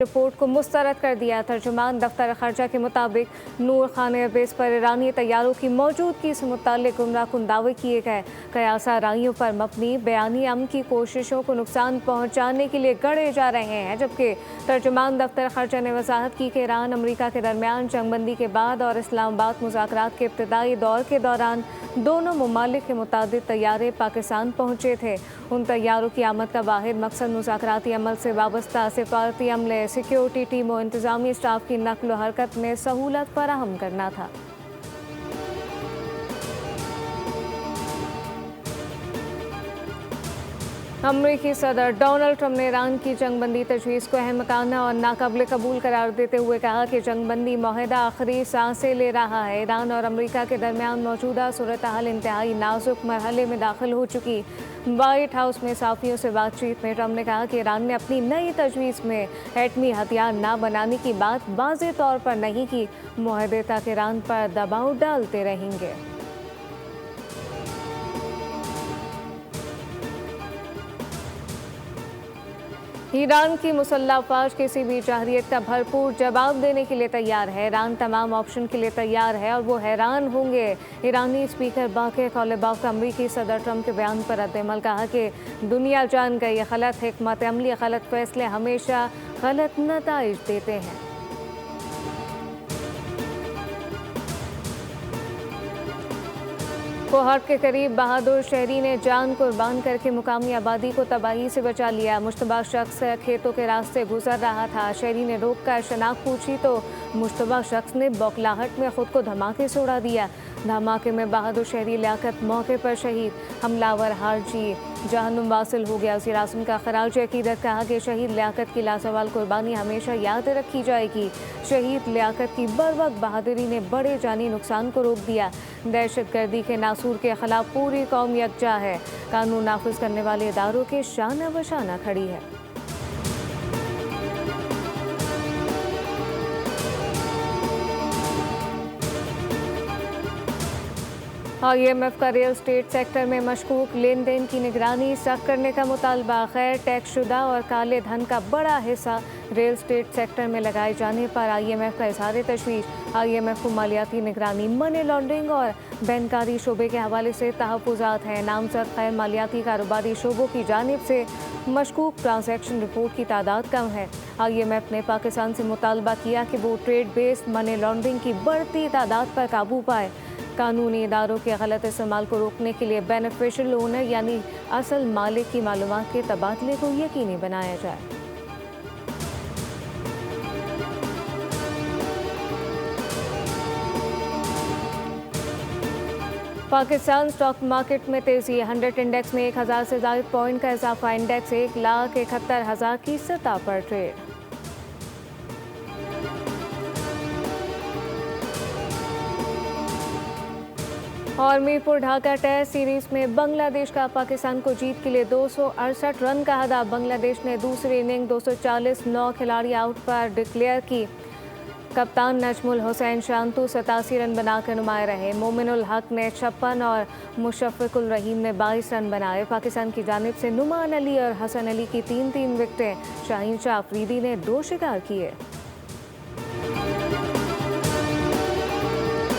Report को मुस्तरद कर दिया। तर्जुमान दफ्तर खर्चा के मुताबिक नूर खान एयरबेस पर ईरानी तैयारों की मौजूदगी से मुताल्लिक गुमराहकुन दावे किए गए कयासा राइयों पर मबनी बयानी अमन की कोशिशों को नुकसान पहुंचाने के लिए गढ़े जा रहे हैं। जबकि तर्जुमान दफ्तर खर्चा ने वजाहत की कि ईरान अमरीका के दरमियान जंगबंदी के बाद और इस्लामाबाद मुज़ाकरात के इब्तदाई दौर के दौरान दोनों ममालिक के मुतादिद तैयारे पाकिस्तान पहुंचे थे। उन तैयारों की आमद का वाहिद मकसद मुज़ाकराती अमल से वाबस्ता सिफारती अमले, सिक्योरिटी टीम और इंतजामी स्टाफ की नकल व हरकत में सहूलत फराहम करना था। अमरीकी सदर डोनाल्ड ट्रंप ने ईरान की जंगबंदी तजवीज़ को अहमकाना और नाकाबिल कबूल करार देते हुए कहा कि जंगबंदी माहिदा आखिरी सांसें ले रहा है। ईरान और अमरीका के दरमियान मौजूदा सूरत हाल इंतहाई नाजुक मरहले में दाखिल हो चुकी। वाइट हाउस में सहाफ़ियों से बातचीत में ट्रंप ने कहा कि ईरान ने अपनी नई तजवीज़ में एटमी हथियार न बनाने की बात वाज़ेह तौर पर नहीं की। मुआहदे तक ईरान पर दबाव डालते रहेंगे। ईरान की मुसल्लह अफ़वाज किसी भी जाहिरियत का भरपूर जवाब देने के लिए तैयार है। ईरान तमाम ऑप्शन के लिए तैयार है और वो हैरान होंगे। ईरानी स्पीकर बाक़र कालिबाफ का अमरीकी सदर ट्रंप के बयान पर रद्द-ए-अमल कहा कि दुनिया जान गई गलत हिकमत अमली, गलत फैसले हमेशा गलत नताइज देते हैं। कोहट के करीब बहादुर शहरी ने जान कुर्बान करके मुकामी आबादी को तबाही से बचा लिया। मुश्तबा शख्स खेतों के रास्ते गुजर रहा था। शहरी ने रोक कर शनाख्त पूछी तो मुश्तबा शख्स ने बौखलाहट में खुद को धमाके से उड़ा दिया। धमाके में बहादुर शहरी लियाकत मौके पर शहीद, हमलावर हार्जी जहन्नुम वासिल हो गया। वज़ीर आज़म का खराज अकीदत कहा कि शहीद लियाकत की लासवाल कुर्बानी हमेशा याद रखी जाएगी। शहीद लियाकत की बरवक्त बहादुरी ने बड़े जानी नुकसान को रोक दिया। दहशतगर्दी के नासूर के खिलाफ पूरी कौम यकजा है। कानून नाफिज करने वाले इदारों के शाना बशाना खड़ी है। IMF का रियल एस्टेट सेक्टर में मशकूक लेन देन की निगरानी सख्त करने का मुतालबा। गैर टैक्स शुदा और काले धन का बड़ा हिस्सा रियल एस्टेट सेक्टर में लगाए जाने पर IMF का इज़हार तशवीश। IMF को मालियाती निगरानी, मनी लॉन्ड्रिंग और बैंकारी शोबे के हवाले से तहफ़्फ़ुज़ात हैं। नामज़द गैर मालियाती कारोबारी शोबों की जानिब से मशकूक ट्रांजैक्शन रिपोर्ट की तादाद कम है। IMF ने पाकिस्तान से मुतालबा किया कि वो ट्रेड बेस्ड मनी लॉन्ड्रिंग की बढ़ती तादाद पर काबू पाए। कानूनी इदारों के गलत इस्तेमाल को रोकने के लिए बेनिफिशियल ओनर यानी असल मालिक की मालूमात के तबादले को यकीनी बनाया जाए। पाकिस्तान स्टॉक मार्केट में तेजी। 100 इंडेक्स में 1000 से ज़ायद पॉइंट का इजाफा। इंडेक्स 1,71,000 की सतह पर ट्रेड। और मीरपुर ढाका टेस्ट सीरीज में बांग्लादेश का पाकिस्तान को जीत के लिए 268 रन का हदफ। बांग्लादेश ने दूसरी इनिंग 240 9 खिलाड़ी आउट पर डिक्लेयर की। कप्तान नजमुल हुसैन शांतु 87 रन बनाकर नुमाया रहे। मोमिनुल हक ने 56 और मुशफ़िकुल रहीम ने 22 रन बनाए। पाकिस्तान की जानिब से नुमान अली और हसन अली की 3-3 विकेटें। शाहीन शाह अफरीदी ने 2 शिकार किए।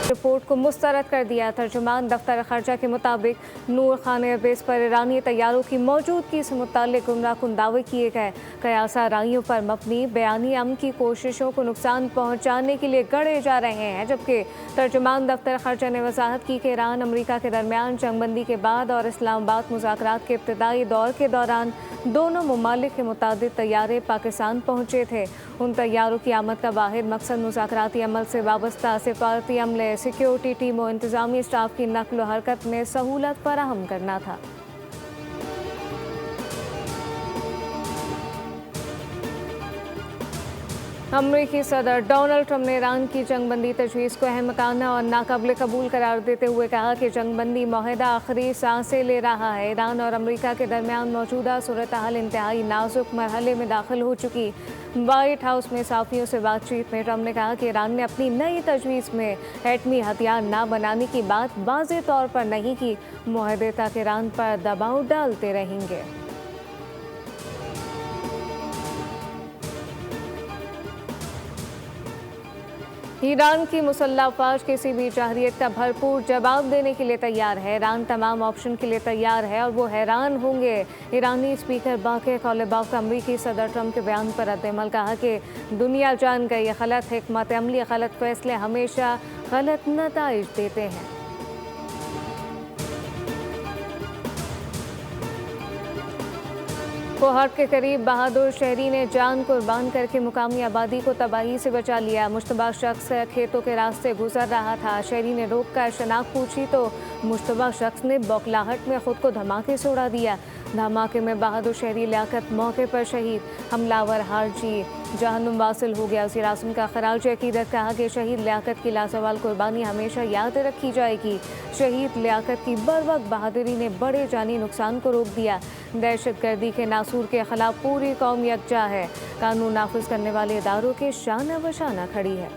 रिपोर्ट को मुस्तरद कर दिया। तर्जुमान दफ्तर खर्चा के मुताबिक नूर खान एयरबेस पर ईरानी तैयारों की मौजूदगी से मुताल्लिक गुमराहकुन दावे किए गए कयासा राइयों पर मबनी बयानी अमन की कोशिशों को नुकसान पहुंचाने के लिए गढ़े जा रहे हैं। जबकि तर्जुमान दफ्तर खर्चा ने वजाहत की कि ईरान अमरीका के दरमियान जंगबंदी के बाद और इस्लामाबाद मुज़ाकरात के इब्तदाई दौर के दौरान दोनों ममालिक के मुतादिद तैयारे पाकिस्तान पहुंचे थे। उन तैयारों की आमद का वाहिद मकसद मुज़ाकराती अमल से वाबस्ता सिफारती अमले, सिक्योरिटी टीम और इंतजामी स्टाफ की नकल व हरकत में सहूलत फराहम करना था। अमरीकी सदर डोनाल्ड ट्रंप ने ईरान की जंगबंदी तजवीज़ को अहमकाना और नाकाबिल कबूल करार देते हुए कहा कि जंगबंदी माहिदा आखिरी सांसें ले रहा है। ईरान और अमरीका के दरमियान मौजूदा सूरत हाल इंतहाई नाजुक मरहले में दाखिल हो चुकी। वाइट हाउस में सहाफ़ियों से बातचीत में ट्रंप ने कहा कि ईरान ने अपनी नई तजवीज़ में एटमी हथियार न बनाने की बात वाज़ेह तौर पर नहीं की। मुआहदे तक ईरान पर दबाव डालते रहेंगे। ईरान की मुसल्लह अफवाज किसी भी जहरियत का भरपूर जवाब देने के लिए तैयार है। ईरान तमाम ऑप्शन के लिए तैयार है और वो हैरान होंगे। ईरानी स्पीकर बाक़िर कालिबाफ का अमरीकी सदर ट्रंप के बयान पर रद्द-ए-अमल कहा कि दुनिया जान गई गलत हिकमत अमली, गलत फैसले हमेशा गलत नताइज देते हैं। कोहट के करीब बहादुर शहरी ने जान कुर्बान करके मुकामी आबादी को तबाही से बचा लिया। मुश्तबा शख्स खेतों के रास्ते गुजर रहा था। शहरी ने रोककर शनाख्त पूछी तो मुश्तबा शख्स ने बौखलाहट में खुद को धमाके से उड़ा दिया। धमाके में बहादुर शहरी लियाकत मौके पर शहीद, हमलावर हार्जी जहन्नुम वासिल हो गया। वज़ीर आज़म का खराज अकीदत कहा कि शहीद लियाकत की लाजवाल कुर्बानी हमेशा याद रखी जाएगी। शहीद लियाकत की बरवक्त बहादुरी ने बड़े जानी नुकसान को रोक दिया। दहशतगर्दी के नासूर के खिलाफ पूरी कौम यकजा है। कानून नाफिज करने वाले इदारों के शाना बशाना खड़ी है।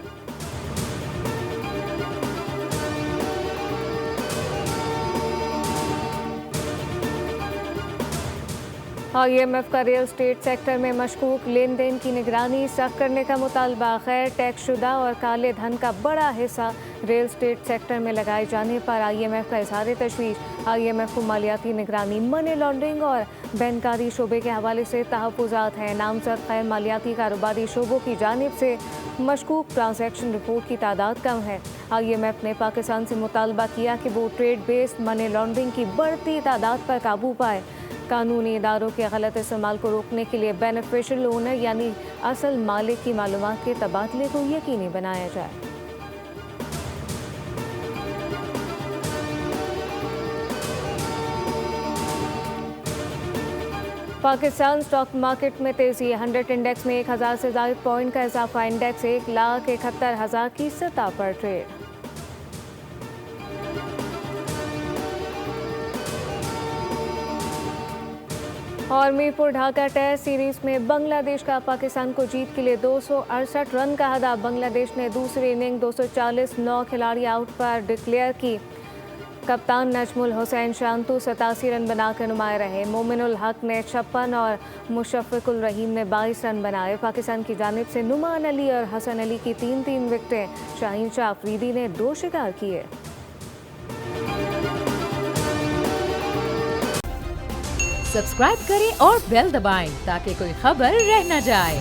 IMF का रियल स्टेट सेक्टर में मशकूक लेन देन की निगरानी सख्त करने का मुतालबा। गैर टैक्स शुदा और काले धन का बड़ा हिस्सा रियल स्टेट सेक्टर में लगाए जाने पर IMF का इज़हार तशवीश। IMF को मालियाती निगरानी, मनी लॉन्ड्रिंग और बैंकारी शोबे के हवाले से तहफ़्फ़ुज़ात हैं। नामज़द गैर मालियाती कारोबारी शोबों की जानिब से मशकूक ट्रांजैक्शन रिपोर्ट की तादाद कम है। IMF ने पाकिस्तान से मुतालबा किया कि वो ट्रेड बेस्ड मनी लॉन्ड्रिंग की बढ़ती तादाद पर काबू पाए। कानूनी इदारों के गलत इस्तेमाल को रोकने के लिए बेनिफिशियल ओनर यानी असल मालिक की मालूमात के तबादले को यकीनी बनाया जाए। पाकिस्तान स्टॉक मार्केट में तेजी। 100 इंडेक्स में 1000 से ज़ायद पॉइंट का इजाफा। इंडेक्स 1,71,000 की सतह पर ट्रेड। और मीरपुर ढाका टेस्ट सीरीज में बांग्लादेश का पाकिस्तान को जीत के लिए 268 रन का हदा। बांग्लादेश ने दूसरी इनिंग 240 9 खिलाड़ी आउट पर डिक्लेयर की। कप्तान नजमुल हुसैन शांतु 87 रन बनाकर नुमाया रहे। मोमिनुल हक ने 56 और मुशफ़िकुल रहीम ने 22 रन बनाए। पाकिस्तान की जानिब से नुमान अली और हसन अली की 3-3 विकेटें। शाहीन शाह अफरीदी ने 2 शिकार किए। सब्सक्राइब करें और बेल दबाएं ताकि कोई खबर रह न जाए।